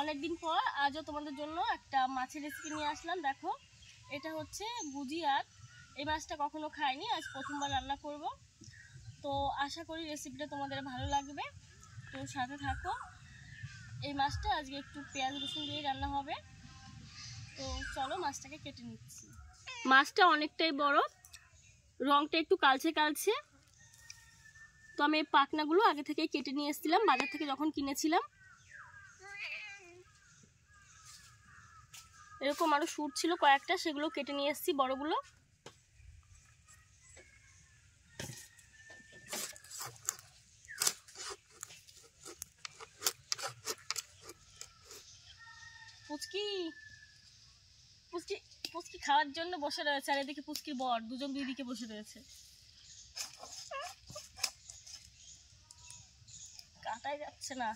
অনেকদিন পর আজও তোমাদের জন্য একটা মাছের রেসিপি নিয়ে আসলাম। দেখো, এটা হচ্ছে গুজিয়ার। এই মাছটা কখনো খাইনি, আজ প্রথমবার রান্না করব। তো আশা করি রেসিপিটা তোমাদের ভালো লাগবে, তো সাথে থাকো। এই মাছটা আজকে একটু পেঁয়াজ রসুন দিয়ে রান্না হবে। তো চলো মাছটাকে কেটে নিচ্ছি। মাছটা অনেকটাই বড়, রংটা একটু কালচে কালচে। তো আমি এই পাখনাগুলো আগে থেকেই কেটে নিয়ে এসেছিলাম বাজার থেকে যখন কিনেছিলাম। এরকম আরো শুট ছিল কয়েকটা, সেগুলো কেটে নিয়ে এসেছি বড়গুলো। পুচকি পুচকি পুচকি খাওয়ার জন্য বসে রয়েছে, আর এদিকে পুচকির বর, দুজন দুই দিকে বসে রয়েছে। কাটাই যাচ্ছে না।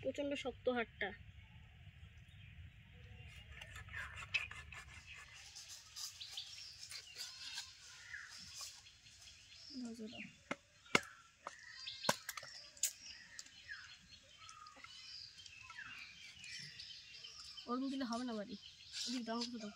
প্রচন্ড শক্ত হাড়টা। ওরকম দিলে হবে না বাড়ি, ওদিক দাও তো।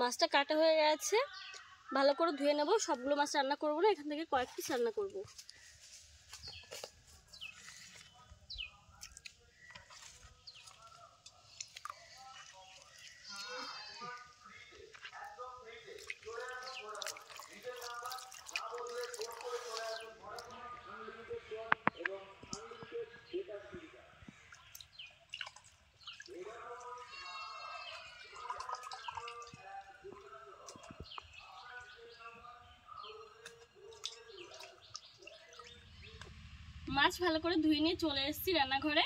মাছটা কাটা হয়ে গেছে, ভালো করে ধুয়ে নেব। সবগুলো মাছ রান্না করবো না, এখান থেকে কয়েক পিস রান্না করব। মাছ ভালো করে ধুয়ে নিয়ে চলে এসেছি রান্নাঘরে।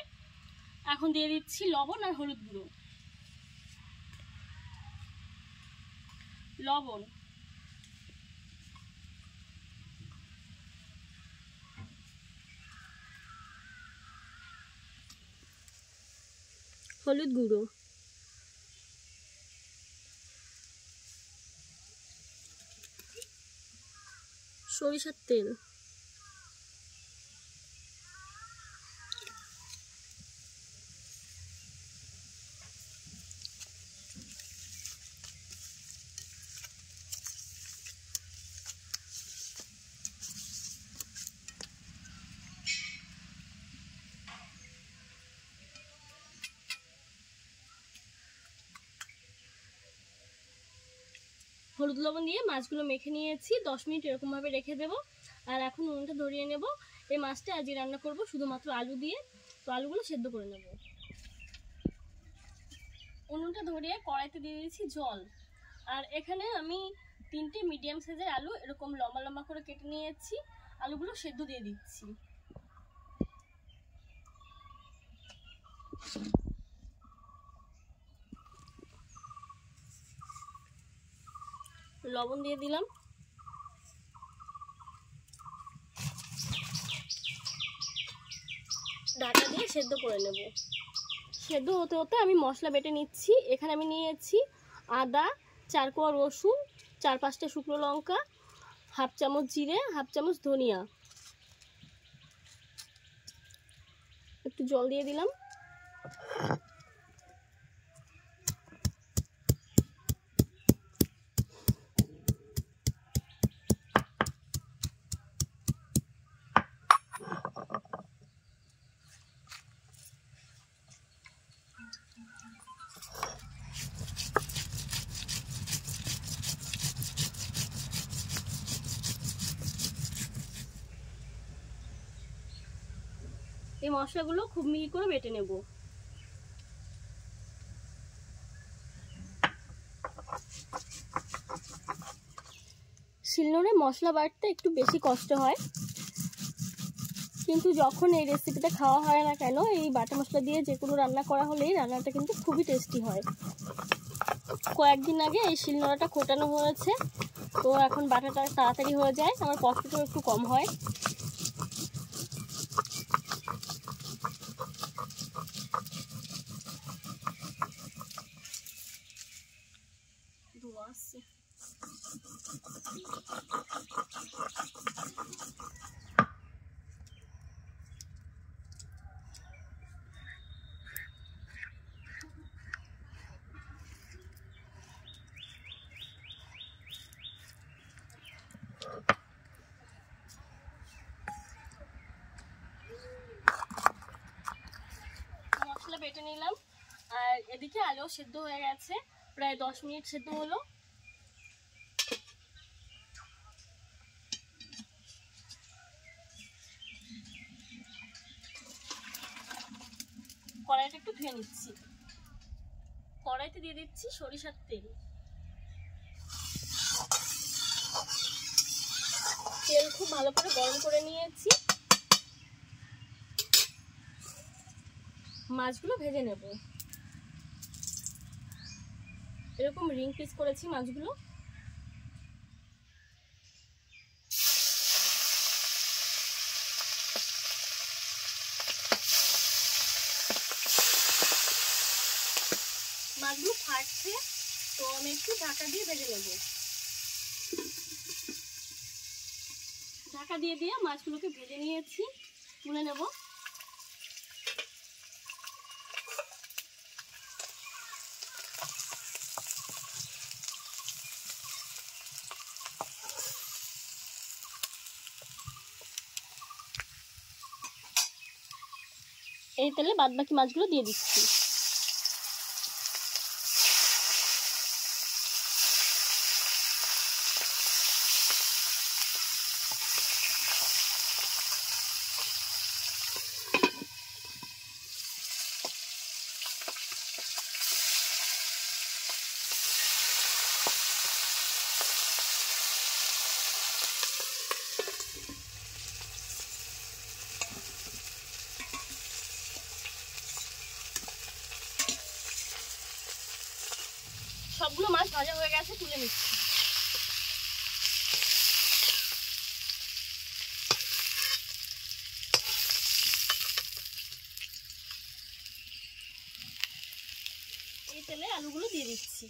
এখন দিয়ে দিচ্ছি লবণ আর হলুদ গুঁড়ো। লবণ, হলুদ গুঁড়ো, সরিষার তেল, হলুদ লবণ দিয়ে মাছগুলো মেখে নিয়েছি। 10 মিনিট এরকম ভাবে রেখে দেবো। আর এখন উনুনটা ধরিয়ে নেব। এই মাছটা আজকে রান্না করব শুধুমাত্র আলু দিয়ে। তো আলুগুলো সেদ্ধ করে নেব। উনুনটা ধরিয়ে কড়াইতে দিয়ে দিয়েছি জল। আর এখানে আমি 3টে মিডিয়াম সাইজের আলু এরকম লম্বা লম্বা করে কেটে নিয়েছি। আলুগুলো সেদ্ধ দিয়ে দিচ্ছি। লবণ দিয়ে দিলাম। ঢাকা দিয়ে সেদ্ধ করে নেব। সেদ্ধ হতে হতে আমি মশলা বেটে নিচ্ছি। এখানে আমি নিয়েছি আদা, 4 কোয়া রসুন, 4-5টা শুকনো লঙ্কা, হাফ চামচ জিরে, হাফ চামচ ধনিয়া। একটু জল দিয়ে দিলাম। এই মশলাগুলো খুব মিহি করে বেটে নেব। শিলনোড়ে মশলা বাটতে একটু বেশি কষ্ট হয়, কিন্তু যখন এই রেসিপিটা খাওয়া হয় না কেন, এই বাটা মশলা দিয়ে যে কোনো রান্না করা হলেই রান্নাটা কিন্তু খুবই টেস্টি হয়। কয়েকদিন আগে এই শিলনোড়াটা খোটানো হয়েছে, তো এখন বাটাটা তাড়াতাড়ি হয়ে যায়, আমার কষ্টটাও একটু কম হয়। মশলা বেটে নিলাম, আর এদিকে আলু সেদ্ধ হয়ে গেছে, প্রায় 10 মিনিট সেদ্ধ হলো। কড়াইটা একটু ধুয়ে নিচ্ছি। কড়াইতে দিয়ে দিচ্ছি সরিষার তেল। তেল খুব ভালো করে গরম করে নিয়েছি। মাছগুলো ভেজে নেব। এরকম রিং পিস করেছি মাছগুলো। মাছগুলো ফাটছে, তো আমি একটু ঢাকা দিয়ে ভেজে নেব। ঢাকা দিয়ে দিয়ে মাছগুলোকে ভেজে নিয়েছি, তুলে নেব। এই তেলে বাদবাকি মাছগুলো দিয়ে দিচ্ছি। সবগুলো মাছ ভাজা হয়ে গেছে, তুলে নিচ্ছি। এই তেলে আলুগুলো দিয়ে দিচ্ছি।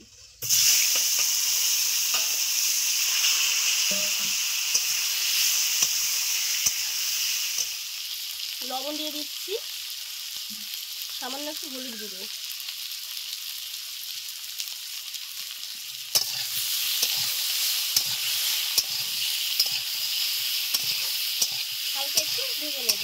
লবণ দিয়ে দিচ্ছি, সামান্য একটু হলুদ গুঁড়ো। হালকা একটু ভেজে নেব।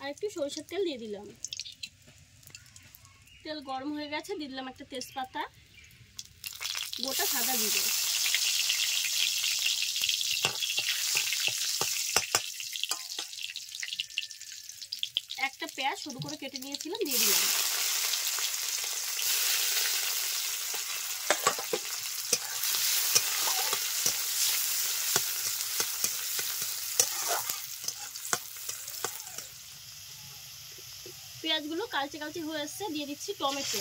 আর একটু সরিষার তেল দিয়ে দিলাম। তেল গরম হয়ে গেছে, দিয়ে দিলাম একটা তেজপাতা, গোটা সাদা জিরে, একটা পেঁয়াজ সরু করে কেটে নিয়েছিলাম দিয়ে দিলাম। পেঁয়াজগুলো কালচে কালচে হয়ে আসছে, দিয়ে দিচ্ছি টমেটো।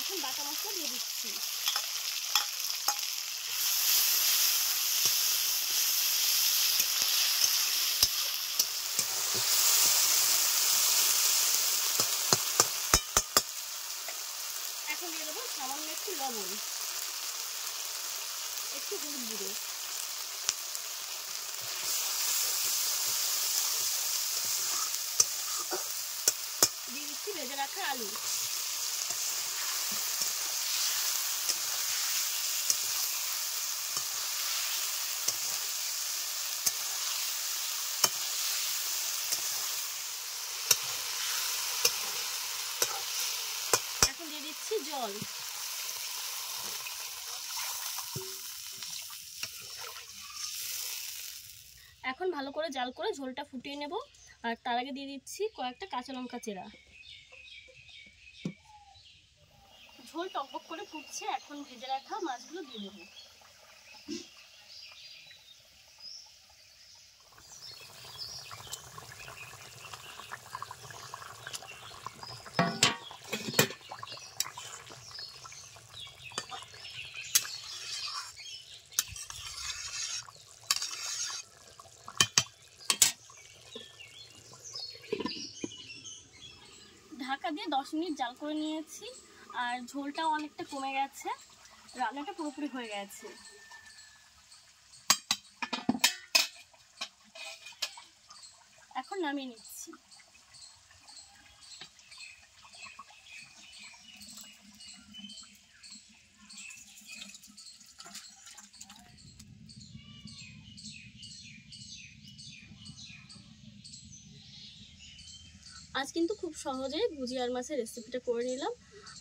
এখন বাটা মশলা দিয়ে দিচ্ছি। এখন দিয়ে দেবো সামান্য একটু লবণ, একটু হলুদ গুঁড়ো, দিয়ে দিচ্ছি ভেজে রাখা আলু। এখন দিয়ে দিচ্ছি জল। এখন ভালো করে জাল করে ঝোলটা ফুটিয়ে নেব। আর তার আগে দিয়ে দিচ্ছি কয়েকটা কাঁচা লঙ্কা চেরা। ঝোল টকবক করে ফুটছে, এখন ভেজে রাখা মাছগুলো দিয়ে দেবো। ঢাকা দিয়ে 10 মিনিট জাল করে নিয়েছি, আর ঝোলটাও অনেকটা কমে গেছে, রান্নাটা পুরোপুরি হয়ে গেছে। এখন নামিয়ে নিচ্ছি। আজ কিন্তু খুব সহজেই গুজিয়ার মাছের রেসিপিটা করে নিলাম।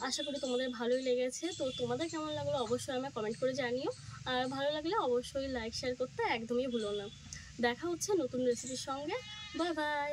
আশা করি তোমাদের ভালোই লেগেছে। তো তোমাদের কেমন লাগলো অবশ্যই আমায় কমেন্ট করে জানিও। আর ভালো লাগলে অবশ্যই লাইক শেয়ার করতে একদমই ভুলো না। দেখা হচ্ছে নতুন রেসিপির সঙ্গে। Bye bye.